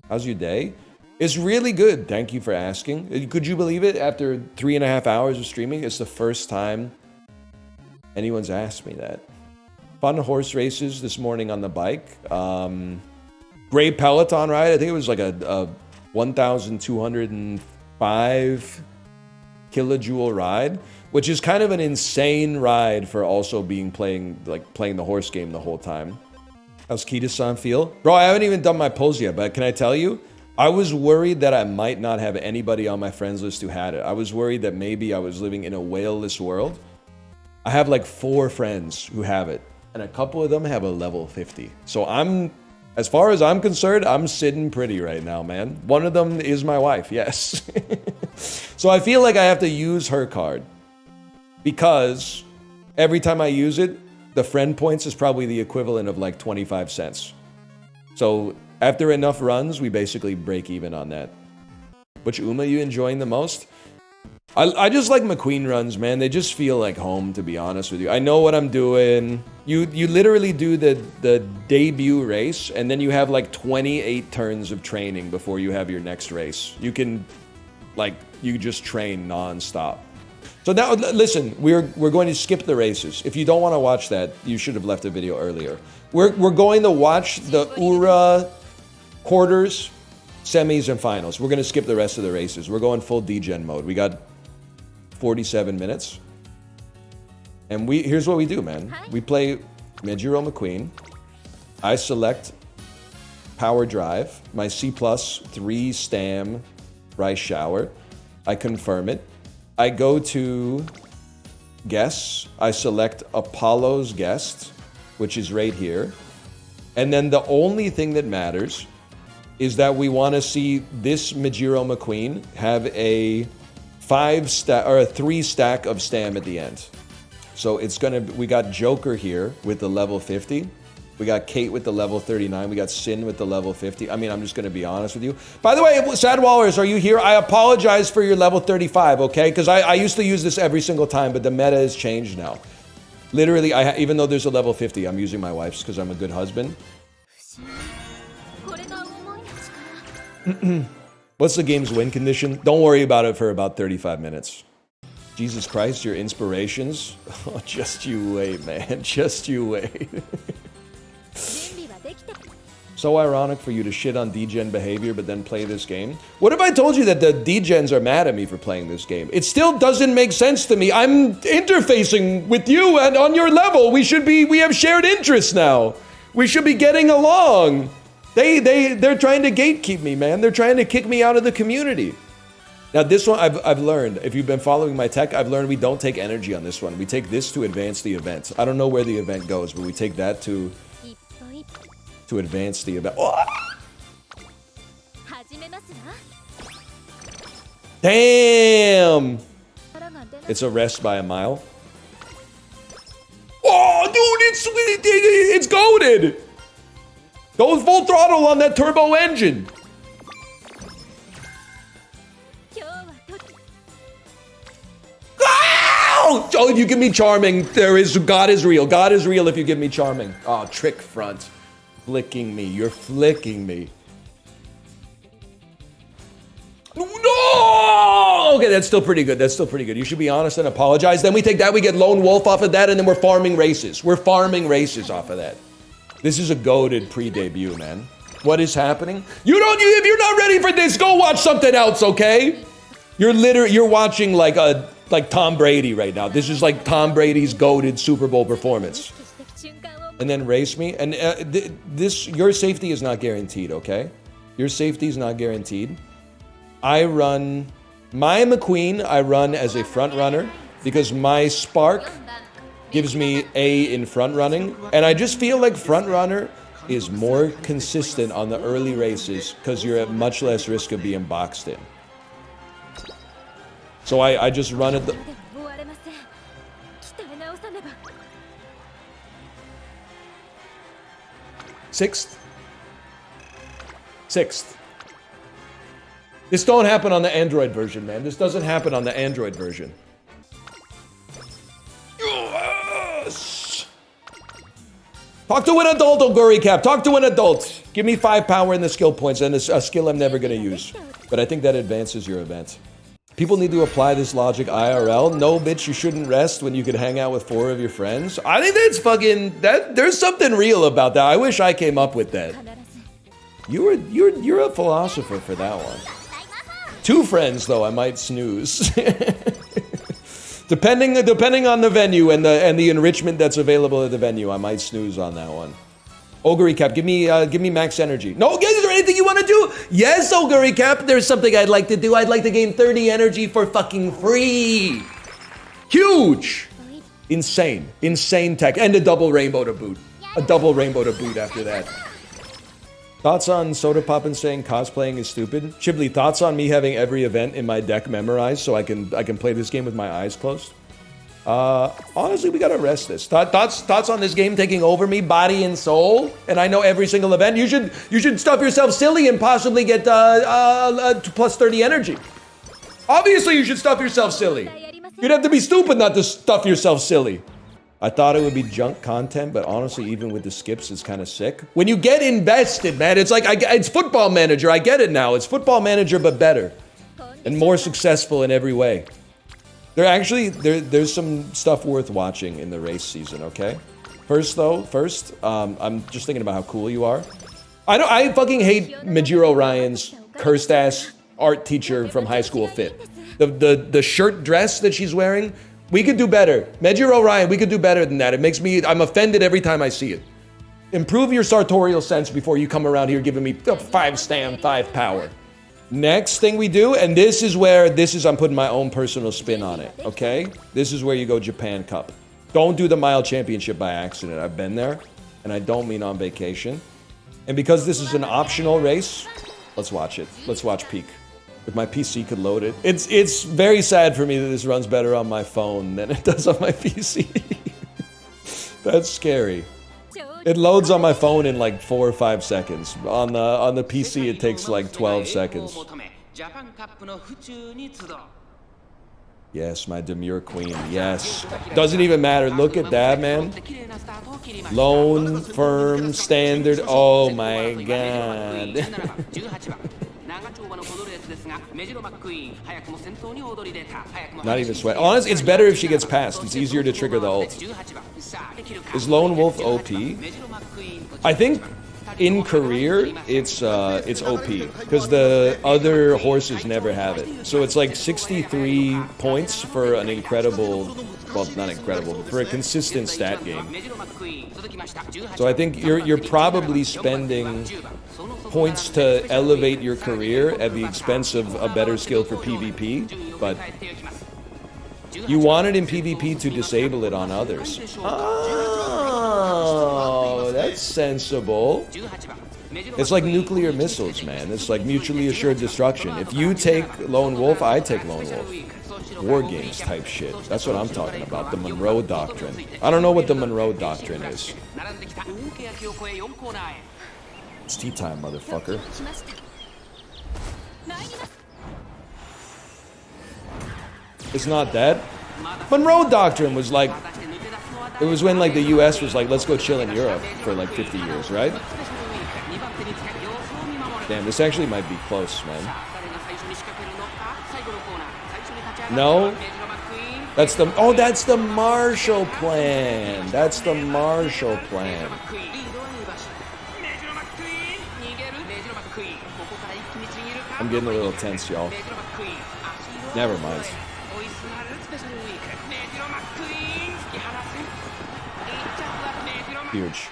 How's your day? It's really good. Thank you for asking. Could you believe it? After 3.5 hours of streaming, it's the first time anyone's asked me that. Fun horse races this morning on the bike. Great Peloton ride. I think it was like a 1,205 kilojoule ride, which is kind of an insane ride for also playing the horse game the whole time. How's Kita-san feel? Bro, I haven't even done my polls yet, but can I tell you? I was worried that I might not have anybody on my friends list who had it. I was worried that maybe I was living in a whale-less world. I have like 4 friends who have it, and a couple of them have a level 50. So as far as I'm concerned, I'm sitting pretty right now, man. One of them is my wife, yes. So I feel like I have to use her card because every time I use it, the friend points is probably the equivalent of like 25 cents. So after enough runs, we basically break even on that. Which Uma you enjoying the most? I just like McQueen runs, man. They just feel like home, to be honest with you. I know what I'm doing. You literally do the debut race, and then you have like 28 turns of training before you have your next race. You can, you just train non-stop. So now, listen, we're going to skip the races. If you don't want to watch that, you should have left the video earlier. We're going to watch the URA quarters, semis, and finals. We're going to skip the rest of the races. We're going full degen mode. We got 47 minutes. And here's what we do, man. We play Mejiro McQueen. I select Power Drive, my C+, 3 Stam Rice Shower. I confirm it. I go to Guess. I select Apollo's Guest, which is right here. And then the only thing that matters is that we want to see this Mejiro McQueen have a 3 stack of Stam at the end. So we got Joker here with the level 50. We got Kate with the level 39. We got Sin with the level 50. I mean, I'm just going to be honest with you. By the way, Sad Wallers, are you here? I apologize for your level 35, okay? Because I used to use this every single time, but the meta has changed now. Literally, even though there's a level 50, I'm using my wife's because I'm a good husband. What's the game's win condition? Don't worry about it for about 35 minutes. Jesus Christ, your inspirations? Oh, just you wait, man. Just you wait. So ironic for you to shit on degen behavior but then play this game. What if I told you that the degens are mad at me for playing this game? It still doesn't make sense to me. I'm interfacing with you and on your level. We have shared interests now. We should be getting along. They're trying to gatekeep me, man. They're trying to kick me out of the community. Now this one I've learned, if you've been following my tech, I've learned we don't take energy on this one. We take this to advance the event. I don't know where the event goes, but we take that to advance the event. Oh! Damn! It's a rest by a mile. Oh, dude, it's goated! Go full throttle on that turbo engine. Oh, if you give me charming, God is real. God is real if you give me charming. Oh, trick front. Flicking me. You're flicking me. No! Okay, that's still pretty good. That's still pretty good. You should be honest and apologize. Then we take that, we get Lone Wolf off of that, and then we're farming races. We're farming races off of that. This is a goated pre-debut, man. What is happening? If you're not ready for this, go watch something else, okay? You're watching like Tom Brady right now. This is like Tom Brady's goated Super Bowl performance. And then race me. And your safety is not guaranteed, okay? Your safety is not guaranteed. I run my McQueen. I run as a front runner because my Spark gives me A in front running. And I just feel like front runner is more consistent on the early races because you're at much less risk of being boxed in. So I just run at the... Sixth. This don't happen on the Android version, man. This doesn't happen on the Android version. Yes! Talk to an adult, Oguri Cap. Talk to an adult. Give me 5 power in the skill points, and it's a skill I'm never gonna use. But I think that advances your event. People need to apply this logic IRL. No, bitch, you shouldn't rest when you could hang out with 4 of your friends. I think that's fucking, there's something real about that. I wish I came up with that. You're a philosopher for that one. 2 friends, though, I might snooze. Depending on the venue and the enrichment that's available at the venue, I might snooze on that one. Ogre Recap, give me max energy. No, is there anything you want to do? Yes, Ogre Recap, there's something I'd like to do. I'd like to gain 30 energy for fucking free. Huge. Insane. Insane tech. And a double rainbow to boot. A double rainbow to boot after that. Thoughts on Soda Poppin saying cosplaying is stupid? Chibli, thoughts on me having every event in my deck memorized so I can play this game with my eyes closed? Honestly, we gotta rest this. Thoughts on this game taking over me, body and soul? And I know every single event. You should stuff yourself silly and possibly get plus 30 energy. Obviously, you should stuff yourself silly. You'd have to be stupid not to stuff yourself silly. I thought it would be junk content, but honestly, even with the skips, it's kind of sick. When you get invested, man, it's like, it's Football Manager. I get it now. It's Football Manager, but better. And more successful in every way. There's some stuff worth watching in the race season, okay? First, I'm just thinking about how cool you are. I fucking hate Mejiro Ryan's cursed-ass art teacher from high school fit. The shirt dress that she's wearing, we could do better. Mejiro Ryan, we could do better than that. It makes me, I'm offended every time I see it. Improve your sartorial sense before you come around here giving me 5 stam, 5 power. Next thing we do, and I'm putting my own personal spin on it, okay? This is where you go Japan Cup. Don't do the mile championship by accident. I've been there, and I don't mean on vacation. And because this is an optional race, let's watch it. Let's watch Peak. If my PC could load it. It's very sad for me that this runs better on my phone than it does on my PC. That's scary. It loads on my phone in like 4 or 5 seconds. On the PC, it takes like 12 seconds. Yes, my demure queen. Yes. Doesn't even matter. Look at that, man. Lone, firm, standard. Oh my god. Not even sweat. Honestly, it's better if she gets past. It's easier to trigger the ult. Is Lone Wolf OP? I think in career it's OP because the other horses never have it. So it's like 63 points for an incredible, well, not incredible, but for a consistent stat game. So I think you're probably spending points to elevate your career at the expense of a better skill for PvP, but you want it in PvP to disable it on others. Oh, that's sensible. It's like nuclear missiles, man. It's like mutually assured destruction. If you take Lone Wolf, I take Lone Wolf. War games type shit. That's what I'm talking about. The Monroe Doctrine. I don't know what the Monroe Doctrine is. It's tea time, motherfucker. It's not that. Monroe Doctrine was like, it was when like the US was like, let's go chill in Europe for like 50 years, right? Damn, this actually might be close, man. No? That's the Marshall Plan. That's the Marshall Plan. I'm getting a little tense, y'all. Never mind. Huge.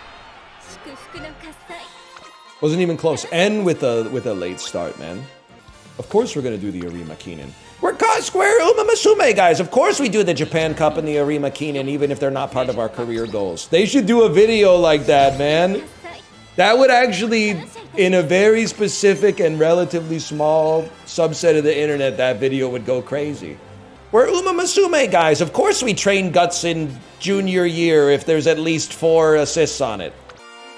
Wasn't even close. And with a late start, man. Of course we're gonna do the Arima Keenan. We're Square Uma Musume, guys. Of course we do the Japan Cup and the Arima Keenan, even if they're not part of our career goals. They should do a video like that, man. That would actually, in a very specific and relatively small subset of the internet, that video would go crazy. We're Uma Musume, guys. Of course we train guts in junior year if there's at least 4 assists on it.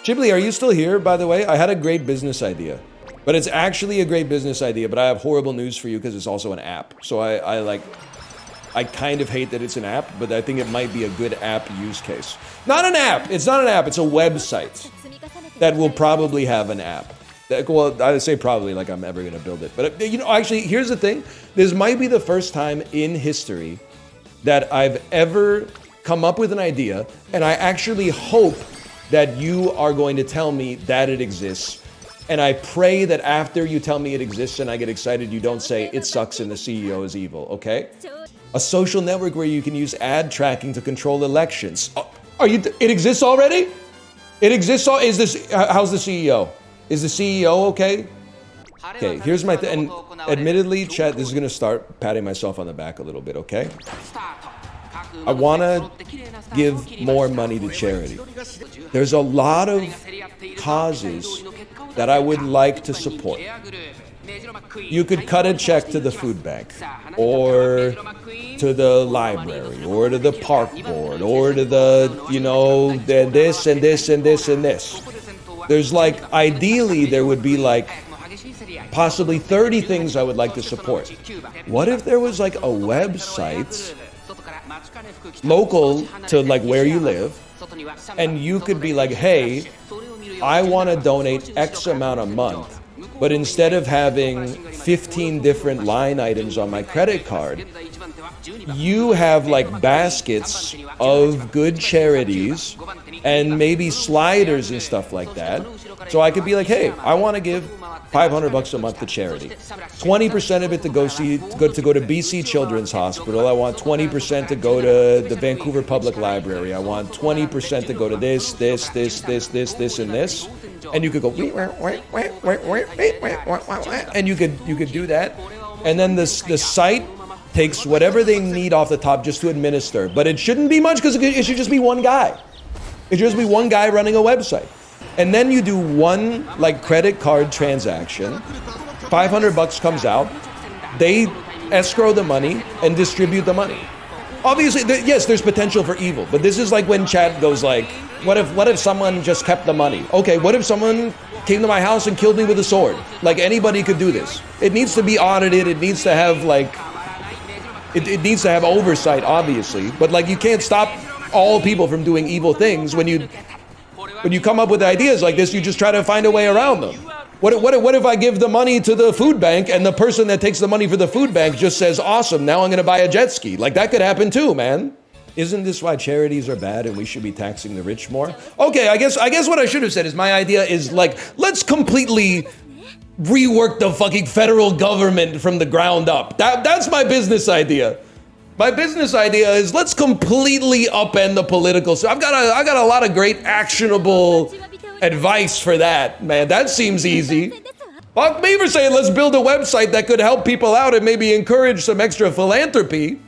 Ghibli, are you still here, by the way? I had a great business idea. But it's actually a great business idea, but I have horrible news for you because it's also an app. So I kind of hate that it's an app, but I think it might be a good app use case. Not an app! It's not an app, it's a website. that will probably have an app. Well, I say probably like I'm ever gonna build it. But you know, actually, here's the thing. This might be the first time in history that I've ever come up with an idea, and I actually hope that you are going to tell me that it exists. And I pray that after you tell me it exists and I get excited, you don't say it sucks and the CEO is evil, okay? A social network where you can use ad tracking to control elections. It exists already? It exists how's the CEO? Is the CEO okay? Okay, here's my and admittedly, chat, this is gonna start patting myself on the back a little bit, okay? I wanna give more money to charity. There's a lot of causes that I would like to support. You could cut a check to the food bank, or to the library, or to the park board, or to the, you know, this and this and this and this. There's like, ideally, there would be like possibly 30 things I would like to support. What if there was like a website local to like where you live, and you could be like, hey, I want to donate X amount a month, but instead of having 15 different line items on my credit card, you have like baskets of good charities and maybe sliders and stuff like that. So I could be like, hey, I want to give $500 a month to charity. 20% of it to go to BC Children's Hospital. I want 20% to go to the Vancouver Public Library. I want 20% to go to this, and this. And you could go, and you could do that. And then the site takes whatever they need off the top just to administer. But it shouldn't be much, because it should just be one guy. It should just be one guy running a website. And then you do one like credit card transaction, $500 comes out, they escrow the money and distribute the money. Obviously, yes, there's potential for evil, but this is like when chat goes like, what if someone just kept the money? Okay, what if someone came to my house and killed me with a sword? Like, anybody could do this. It needs to be audited, it needs to have like, it needs to have oversight, obviously, but like you can't stop all people from doing evil things. When you come up with ideas like this, you just try to find a way around them. What if I give the money to the food bank and the person that takes the money for the food bank just says, awesome, now I'm gonna buy a jet ski? Like, that could happen too, man. Isn't this why charities are bad and we should be taxing the rich more? Okay, I guess what I should have said is my idea is like, let's completely rework the fucking federal government from the ground up. That's my business idea. My business idea is let's completely upend the political. So I got a lot of great actionable advice for that, man. That seems easy. Fuck me for saying let's build a website that could help people out and maybe encourage some extra philanthropy.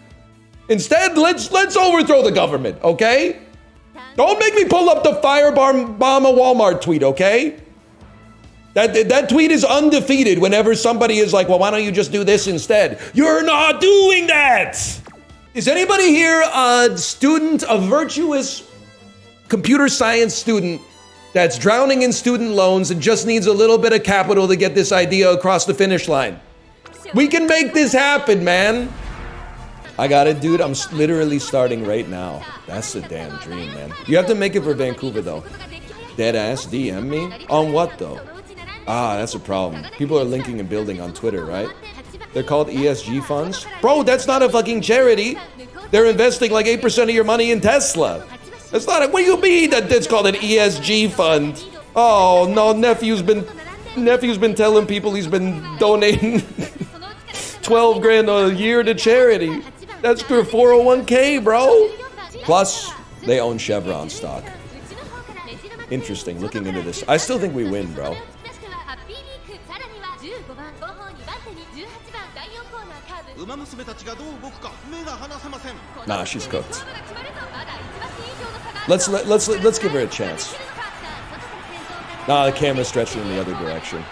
Instead, let's overthrow the government, okay? Don't make me pull up the firebomb a Walmart tweet, okay? That tweet is undefeated whenever somebody is like, well, why don't you just do this instead? You're not doing that! Is anybody here a virtuous computer science student that's drowning in student loans and just needs a little bit of capital to get this idea across the finish line? We can make this happen, man. I got it, dude. I'm literally starting right now. That's the damn dream, man. You have to make it for Vancouver, though. Deadass DM me? On what, though? Ah, that's a problem. People are linking and building on Twitter, right? They're called ESG funds? Bro, that's not a fucking charity. They're investing like 8% of your money in Tesla. That's not what do you mean that it's called an ESG fund? Oh, no, nephew's been telling people he's been donating 12 grand a year to charity. That's for 401k, bro. Plus, they own Chevron stock. Interesting, looking into this. I still think we win, bro. Nah, she's cooked. Let's give her a chance. Nah, the camera's stretching in the other direction.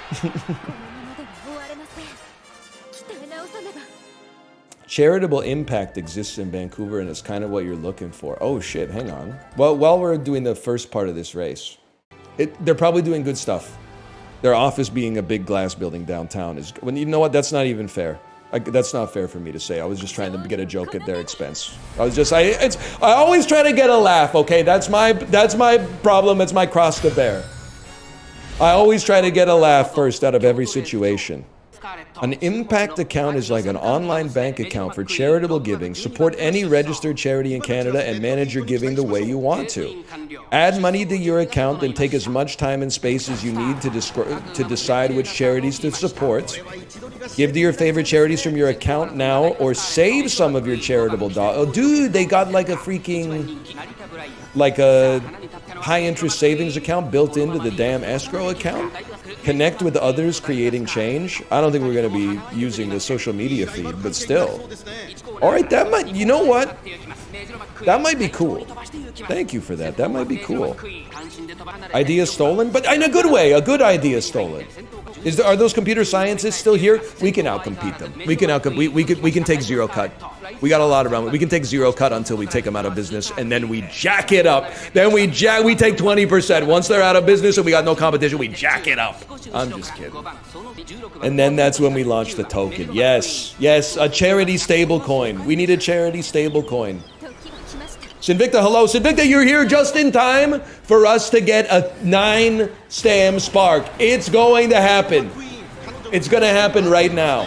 Charitable impact exists in Vancouver, and it's kind of what you're looking for. Oh shit, hang on. Well, while we're doing the first part of this race, they're probably doing good stuff. Their office being a big glass building downtown is, when you know what, that's not even fair. That's not fair for me to say. I was just trying to get a joke at their expense. I always try to get a laugh, okay? That's my problem, it's my cross to bear. I always try to get a laugh first out of every situation. An impact account is like an online bank account for charitable giving. Support any registered charity in Canada and manage your giving the way you want to. Add money to your account and take as much time and space as you need to decide which charities to support. Give to your favorite charities from your account now or save some of your charitable dollars. Oh, dude, they got like a freaking, like a high interest savings account built into the damn escrow account. Connect with others creating change. I don't think we're going to be using the social media feed, but still. All right, that might, you know what? That might be cool. Thank you for that. That might be cool. Idea stolen, but in a good way. A good idea stolen. Are those computer scientists still here? We can outcompete them. We can take zero cut. We got a lot around. We can take zero cut until we take them out of business, and then we jack it up. Then we take 20%. Once they're out of business and we got no competition, we jack it up. I'm just kidding. And then that's when we launch the token. Yes, yes, a charity stable coin. We need a charity stable coin. Sinvicta, hello. Sinvicta, you're here just in time for us to get a 9-stam spark. It's going to happen. It's going to happen right now.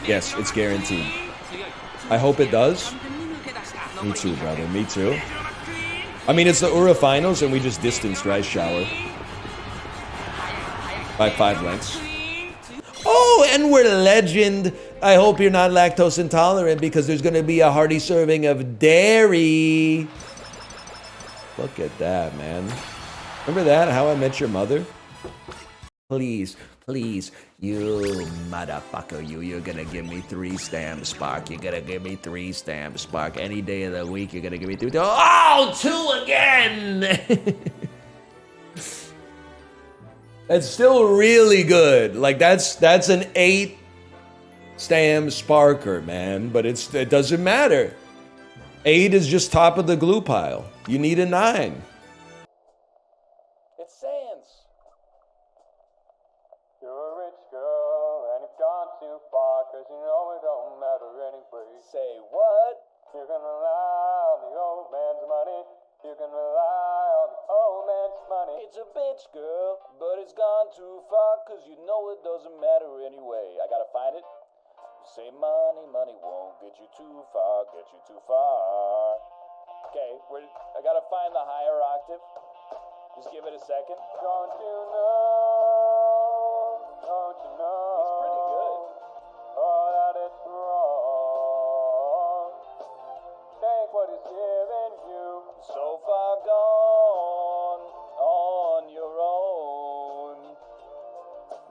Yes, it's guaranteed. I hope it does. Me too, brother. Me too. I mean, it's the URA Finals, and we just distanced Rice Shower by 5 lengths. Oh, and we're legend. I hope you're not lactose intolerant because there's going to be a hearty serving of dairy. Look at that, man. Remember that? How I Met Your Mother? Please, please, you motherfucker, you're gonna give me 3-stam spark. You're gonna give me 3-stam spark. Any day of the week, you're gonna give me 2. Oh, 2 again! That's still really good. Like, that's an 8-stam sparker, man. But it doesn't matter. 8 is just top of the glue pile. You need a 9. It's Sans. You're a rich girl, and you've gone too far, 'cause you know it don't matter anyway. Say what? You can rely on the old man's money. You can rely on the old man's money. It's a bitch, girl, but it's gone too far, 'cause you know it doesn't matter anyway. I gotta find it. You say money, money won't get you too far, get you too far. Okay, I gotta find the higher octave. Just give it a second. Don't you know? Don't you know? He's pretty good. Oh, that it's wrong. Take what he's giving you. So far gone on your own.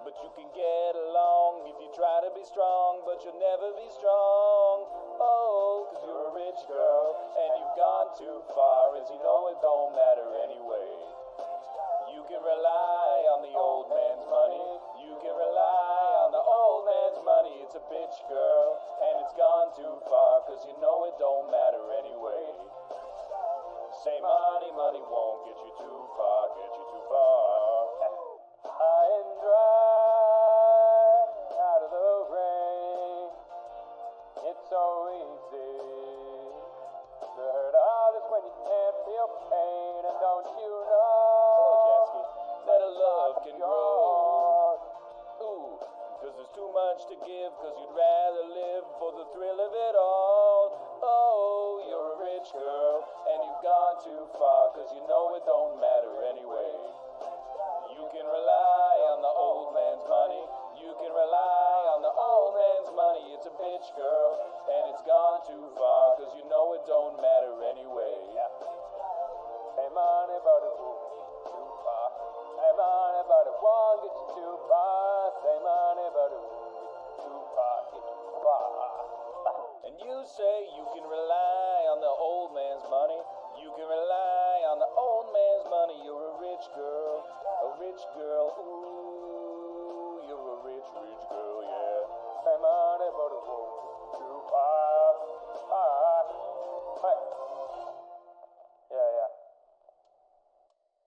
But you can get along if you try to be strong, but you'll never be strong. Oh, 'cause you're a rich girl and you've gone too far, as you know it don't matter anyway. You can rely on the old man's money. You can rely on the old man's money. It's a bitch, girl, and it's gone too far, 'cause you know it don't matter anyway. Say money, money won't get you too far, get you too far. High and dry, out of the rain. It's so easy to hurt others when you can't feel pain. And don't you know that a love can grow? Ooh, 'cause there's too much to give, 'cause you'd rather live for the thrill of it all. Oh, you're a rich girl, and you've gone too far, 'cause you know it don't matter anyway. You can rely on the old man's money. You can rely on the old man's money. It's a bitch, girl, and it's gone too far, 'cause you know it don't matter anyway. Hey, money, but it won't get you too far. Hey, money, but it won't get you too far. Say money, but it won't get you too far. Get too far. And you say you can rely on the old man's money. You can rely on the old man's money. You're a rich girl, ooh, you're a rich, rich girl, yeah. Hey, money, but it won't